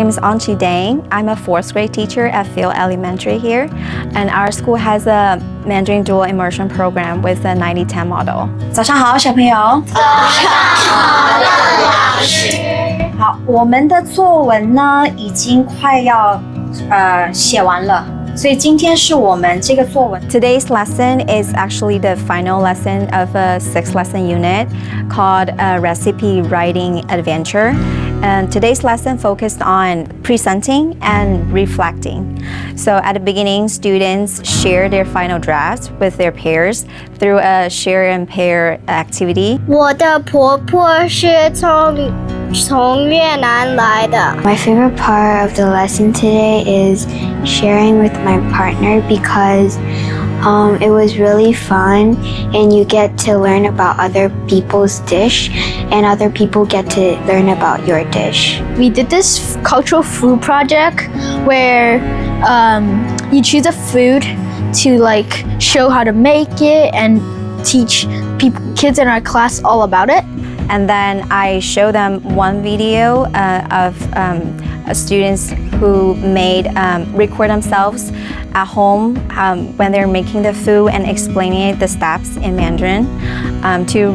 name is Anchi Dang. I'm a 4th grade teacher at Field Elementary here, and our school has a Mandarin dual immersion program with a 90-10 model. 早上好，小朋友。早上好，乐老师。好，我们的作文呢已经快要写完了。所以今天是我们这个作文。Today's lesson is actually the final lesson of a 6-lesson unit called Recipe Writing Adventure. And today's lesson focused on presenting and reflecting. So at the beginning, students share their final drafts with their peers through a share and pair activity. 我的婆婆是从越南来的。My favorite part of the lesson today is sharing with my partner because it was really fun and you get to learn about other people's dish and other people get to learn about your dish. We did this cultural food project where you choose a food to show how to make it and teach kids in our class all about it. And then I show them one video of students who record themselves at home when they're making the food and explaining the steps in Mandarin to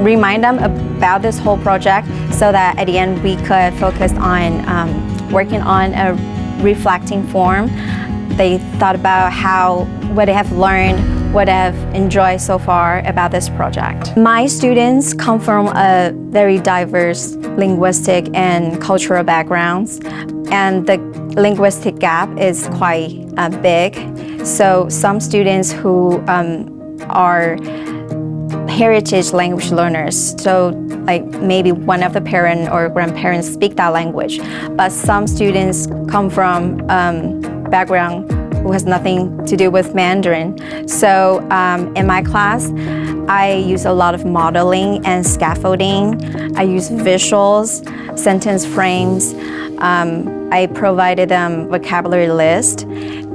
remind them about this whole project so that at the end we could focus on working on a reflecting form. They thought about what they have learned, what they have enjoyed so far about this project. My students come from a very diverse linguistic and cultural backgrounds, and the linguistic gap is quite big. So some students who are heritage language learners, so maybe one of the parent or grandparents speak that language, but some students come from background who has nothing to do with Mandarin. So in my class, I use a lot of modeling and scaffolding. I use visuals, sentence frames. I provided them vocabulary list,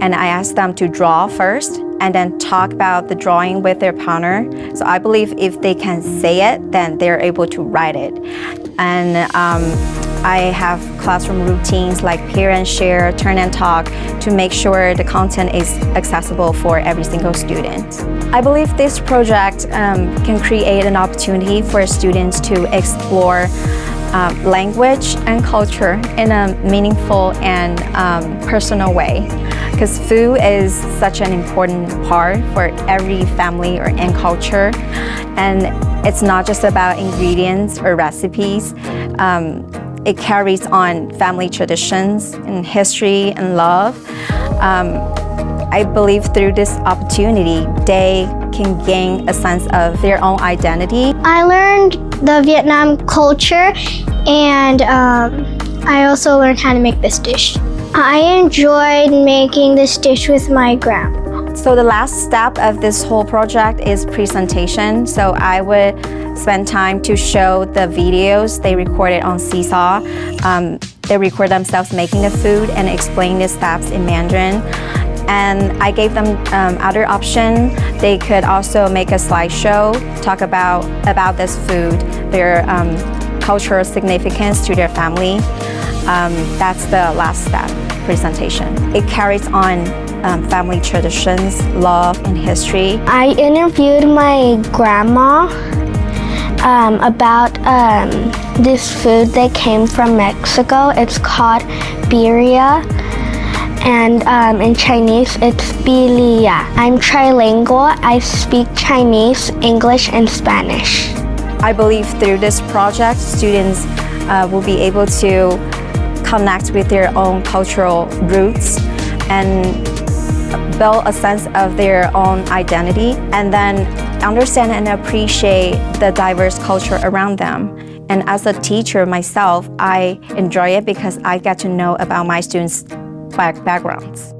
and I asked them to draw first and then talk about the drawing with their partner. So I believe if they can say it, then they're able to write it. And I have classroom routines like peer and share, turn and talk to make sure the content is accessible for every single student. I believe this project can create an opportunity for students to explore language and culture in a meaningful and personal way. Because food is such an important part for every family and culture. And it's not just about ingredients or recipes. It carries on family traditions and history and love. I believe through this opportunity, they can gain a sense of their own identity. I learned the Vietnam culture and I also learned how to make this dish. I enjoyed making this dish with my grandma. So the last step of this whole project is presentation. So I would spend time to show the videos they recorded on Seesaw. They record themselves making the food and explain the steps in Mandarin. And I gave them other options. They could also make a slideshow, talk about this food, their cultural significance to their family. That's the last step, presentation. It carries on family traditions, love, and history. I interviewed my grandma about this food that came from Mexico. It's called birria, and in Chinese it's bilia. I'm trilingual. I speak Chinese, English, and Spanish. I believe through this project, students will be able to connect with their own cultural roots and build a sense of their own identity, and then understand and appreciate the diverse culture around them. And as a teacher myself, I enjoy it because I get to know about my students' backgrounds.